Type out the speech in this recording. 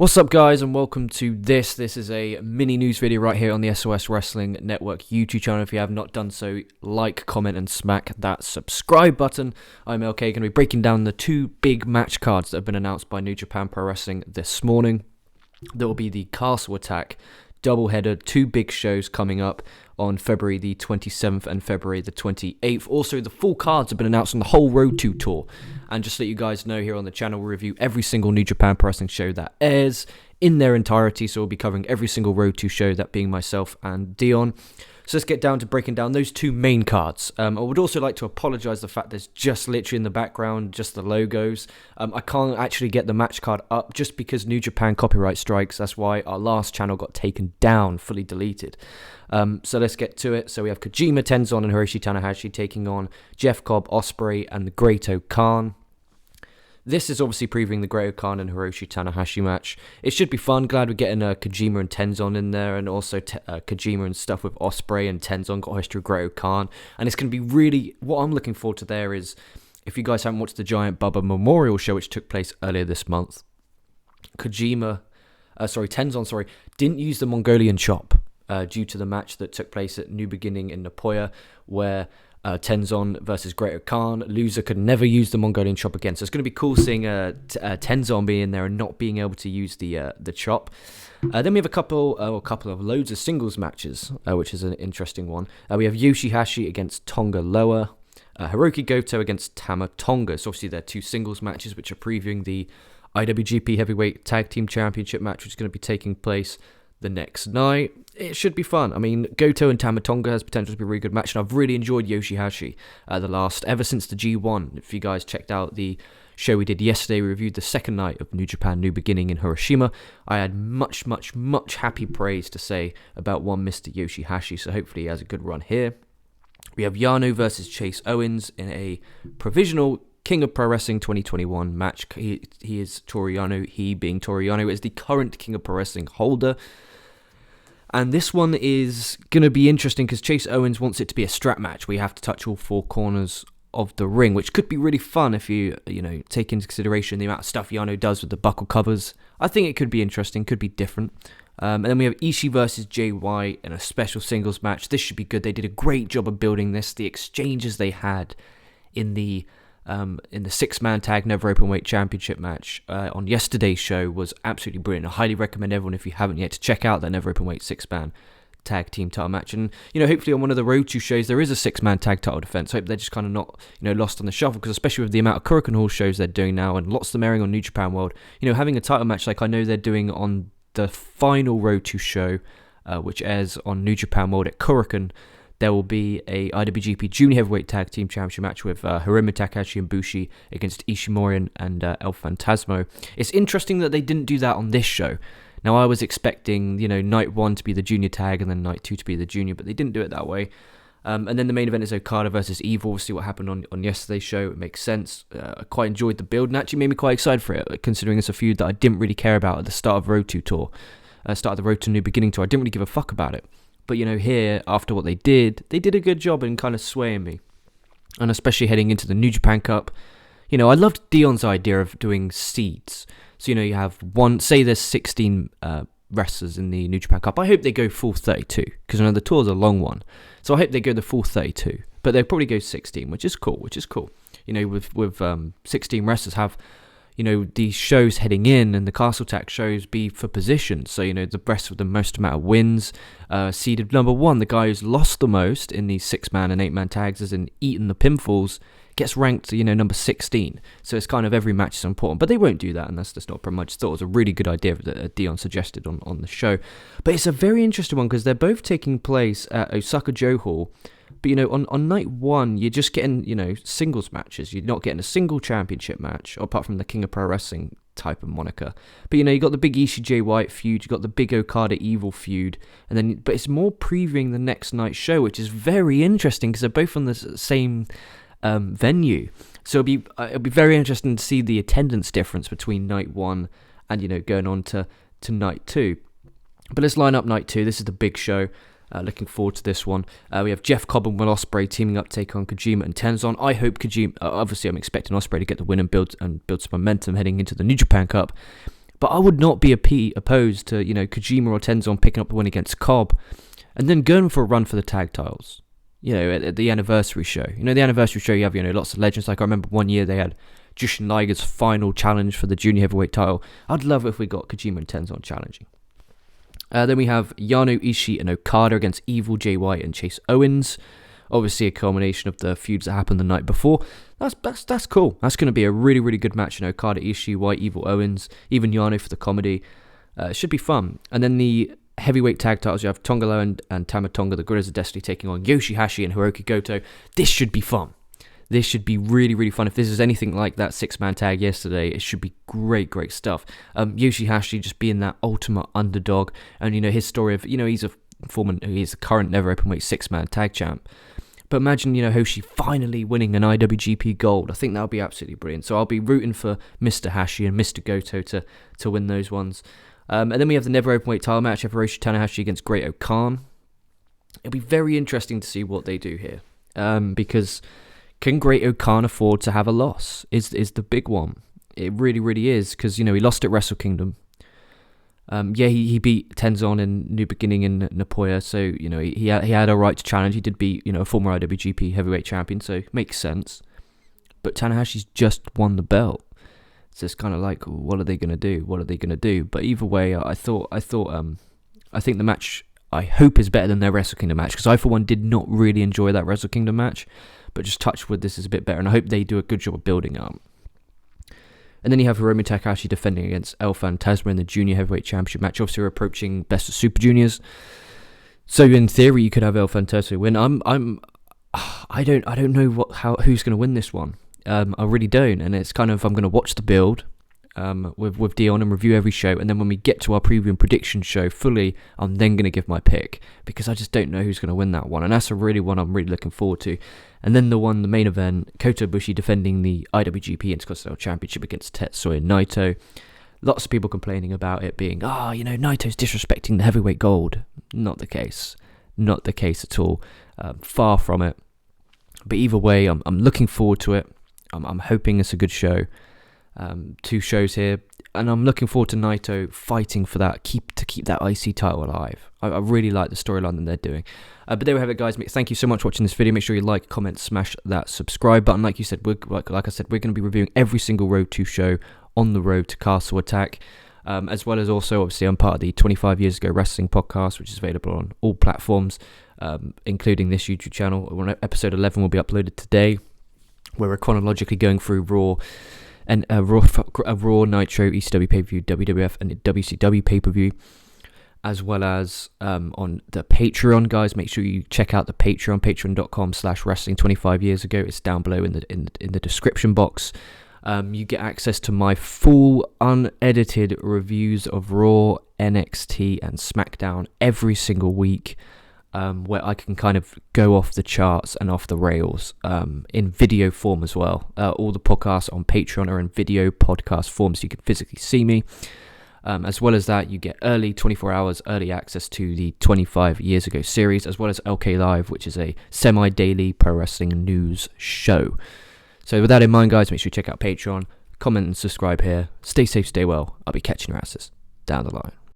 What's up, guys, and welcome to this. This is a mini news video right here on the SOS Wrestling Network YouTube channel. If you have not done so, like, comment, and smack that subscribe button. I'm LK, going to be breaking down the two big match cards that have been announced by New Japan Pro Wrestling this morning. There will be the Castle Attack doubleheader, two big shows coming up on February the 27th and February the 28th. Also, the full cards have been announced on the whole Road to tour. And just to let you guys know, here on the channel, we review every single New Japan Pro Wrestling show that airs in their entirety. So we'll be covering every single Road to show, that being myself and Dion. So let's get down to breaking down those two main cards. I would also like to apologise the fact there's just literally in the background, just the logos. I can't actually get the match card up just because New Japan copyright strikes. That's why our last channel got taken down, fully deleted. So let's get to it. So we have Kojima, Tenzon, and Hiroshi Tanahashi taking on Jeff Cobb, Ospreay, and the Great-O-Khan. This is obviously previewing the Great-O-Khan and Hiroshi Tanahashi match. It should be fun. Glad we're getting Kojima and Tenzon in there, and also Kojima and stuff with Ospreay and Tenzon, got a history of Great-O-Khan. And it's going to be really, what I'm looking forward to there is, if you guys haven't watched the Giant Bubba Memorial show, which took place earlier this month, Tenzon didn't use the Mongolian chop due to the match that took place at New Beginning in Nagoya, where Tenzon versus Great-O-Khan. Loser could never use the Mongolian chop again. So it's going to be cool seeing Tenzon being in there and not being able to use the chop. Then we have a couple of loads of singles matches, which is an interesting one. We have Yoshihashi against Tonga Loa. Hiroki Goto against Tama Tonga. So obviously they're two singles matches, which are previewing the iWGP Heavyweight Tag Team Championship match, which is going to be taking place the next night. It should be fun. I mean, Goto and Tama Tonga has potential to be a really good match, and I've really enjoyed Yoshihashi ever since the G1. If you guys checked out the show we did yesterday, we reviewed the second night of New Japan New Beginning in Hiroshima. I had much happy praise to say about one Mr. Yoshihashi, so hopefully he has a good run here. We have Yano versus Chase Owens in a provisional King of Pro Wrestling 2021 match. He is Toru Yano. He, being Toru Yano, is the current King of Pro Wrestling holder. And this one is going to be interesting because Chase Owens wants it to be a strap match where you have to touch all four corners of the ring, which could be really fun if you take into consideration the amount of stuff Yano does with the buckle covers. I think it could be interesting, could be different. And then we have Ishii versus Jay White in a special singles match. This should be good. They did a great job of building this. The exchanges they had in the six-man tag Never Openweight Championship match on yesterday's show was absolutely brilliant. I highly recommend everyone, if you haven't yet, to check out that Never Openweight six-man tag team title match. And hopefully on one of the Road to shows there is a six-man tag title defense. I hope they're just kind of not lost on the shuffle, because especially with the amount of Korakuen Hall shows they're doing now and lots of them airing on New Japan World, having a title match like I know they're doing on the final Road to show, which airs on New Japan World at Korakuen. There will be a iWGP Junior Heavyweight Tag Team Championship match with Hiromu, Takahashi, and Ibushi against Ishimori and El Phantasmo. It's interesting that they didn't do that on this show. Now, I was expecting, night one to be the junior tag and then night two to be the junior, but they didn't do it that way. And then the main event is Okada versus Evil. We'll see what happened on yesterday's show. It makes sense. I quite enjoyed the build and actually made me quite excited for it, considering it's a feud that I didn't really care about at the start of Road to Tour. Start of the Road to New Beginning Tour. I didn't really give a fuck about it. But, here, after what they did a good job in kind of swaying me. And especially heading into the New Japan Cup. I loved Dion's idea of doing seeds. So, you have say there's 16 wrestlers in the New Japan Cup. I hope they go full 32, because the tour's a long one. So I hope they go the full 32. But they'll probably go 16, which is cool. With 16 wrestlers have, these shows heading in, and the Castle Attack shows be for position. So, the rest with the most amount of wins. Seeded number one, the guy who's lost the most in these 6-man and 8-man tags as in eaten the pinfalls, gets ranked, number 16. So it's kind of every match is important. But they won't do that, and that's just not a problem. I just thought it was a really good idea that Dion suggested on the show. But it's a very interesting one because they're both taking place at Osaka-Jo Hall. But, on night one, you're just getting, singles matches. You're not getting a single championship match, apart from the King of Pro Wrestling type of moniker. But, you got the big Ishii Jay White feud, you got the big Okada Evil feud, but it's more previewing the next night's show, which is very interesting because they're both on the same venue. So it'll be very interesting to see the attendance difference between night one and, going on to night two. But let's line up night two. This is the big show. Looking forward to this one. We have Jeff Cobb and Will Ospreay teaming up to take on Kojima and Tenzon. I hope Kojima... obviously, I'm expecting Ospreay to get the win and build some momentum heading into the New Japan Cup. But I would not be opposed to, Kojima or Tenzon picking up the win against Cobb and then going for a run for the tag titles. At the anniversary show. The anniversary show, you have, lots of legends. Like, I remember one year they had Jushin Liger's final challenge for the junior heavyweight title. I'd love it if we got Kojima and Tenzon challenging. Then we have Yano, Ishii, and Okada against Evil, Jay White, and Chase Owens. Obviously, a culmination of the feuds that happened the night before. That's cool. That's going to be a really, really good match. Okada, Ishii, White, Evil, Owens, even Yano for the comedy. It should be fun. And then the heavyweight tag titles, you have Tonga Loa and Tama Tonga, the Gorillas of Destiny, taking on Yoshihashi and Hiroki Goto. This should be fun. This should be really, really fun. If this is anything like that 6-man tag yesterday, it should be great, great stuff. Yoshihashi just being that ultimate underdog, and his story of he's the current never openweight 6-man tag champ. But imagine Hoshi finally winning an iWGP gold. I think that would be absolutely brilliant. So I'll be rooting for Mr. Hashi and Mr. Goto to win those ones. And then we have the never openweight title match of Hiroshi Tanahashi against Great O'Khan. It'll be very interesting to see what they do here, because can Great O'Khan afford to have a loss? Is the big one. It really, really is, because he lost at Wrestle Kingdom. He beat Tenzon in New Beginning in Nagoya, so he had a right to challenge. He did beat a former IWGP heavyweight champion, so it makes sense. But Tanahashi's just won the belt. So it's kind of like, what are they going to do? What are they going to do? But either way, I think the match, I hope, is better than their Wrestle Kingdom match, because I, for one, did not really enjoy that Wrestle Kingdom match. But just touch wood, this is a bit better, and I hope they do a good job of building up. And then you have Hiromu Takahashi defending against El Phantasma in the Junior Heavyweight Championship match. Obviously, we're approaching Best of Super Juniors, so in theory, you could have El Phantasma win. I don't know who's going to win this one. I really don't, and it's kind of, I'm going to watch the build with Dion and review every show, and then when we get to our preview and prediction show fully, I'm then going to give my pick, because I just don't know who's going to win that one, and that's a really one I'm really looking forward to. And then the main event, Kota Ibushi defending the IWGP Intercontinental Championship against Tetsuya and Naito. Lots of people complaining about it being, Naito's disrespecting the heavyweight gold. Not the case. Not the case at all. Far from it. But either way, I'm looking forward to it. I'm hoping it's a good show. 2 shows here, and I'm looking forward to Naito fighting for that, keep that IC title alive. I really like the storyline that they're doing. But there we have it, guys. Thank you so much for watching this video. Make sure you like, comment, smash that subscribe button. Like I said, we're going to be reviewing every single Road 2 show on the road to Castle Attack, as well as also, obviously, I'm part of the 25 Years Ago Wrestling podcast, which is available on all platforms, including this YouTube channel. Episode 11 will be uploaded today, where we're chronologically going through Raw and Raw, Nitro, ECW pay-per-view, WWF, and WCW pay-per-view, as well as on the Patreon, guys. Make sure you check out the Patreon, patreon.com/wrestling25yearsago. It's down below in the description box. You get access to my full unedited reviews of Raw, NXT, and SmackDown every single week, where I can kind of go off the charts and off the rails in video form as well. All the podcasts on Patreon are in video podcast form, so you can physically see me. As well as that, you get 24 hours early access to the 25 Years Ago series, as well as LK Live, which is a semi-daily pro wrestling news show. So with that in mind, guys, make sure you check out Patreon, comment and subscribe here. Stay safe, stay well. I'll be catching your asses down the line.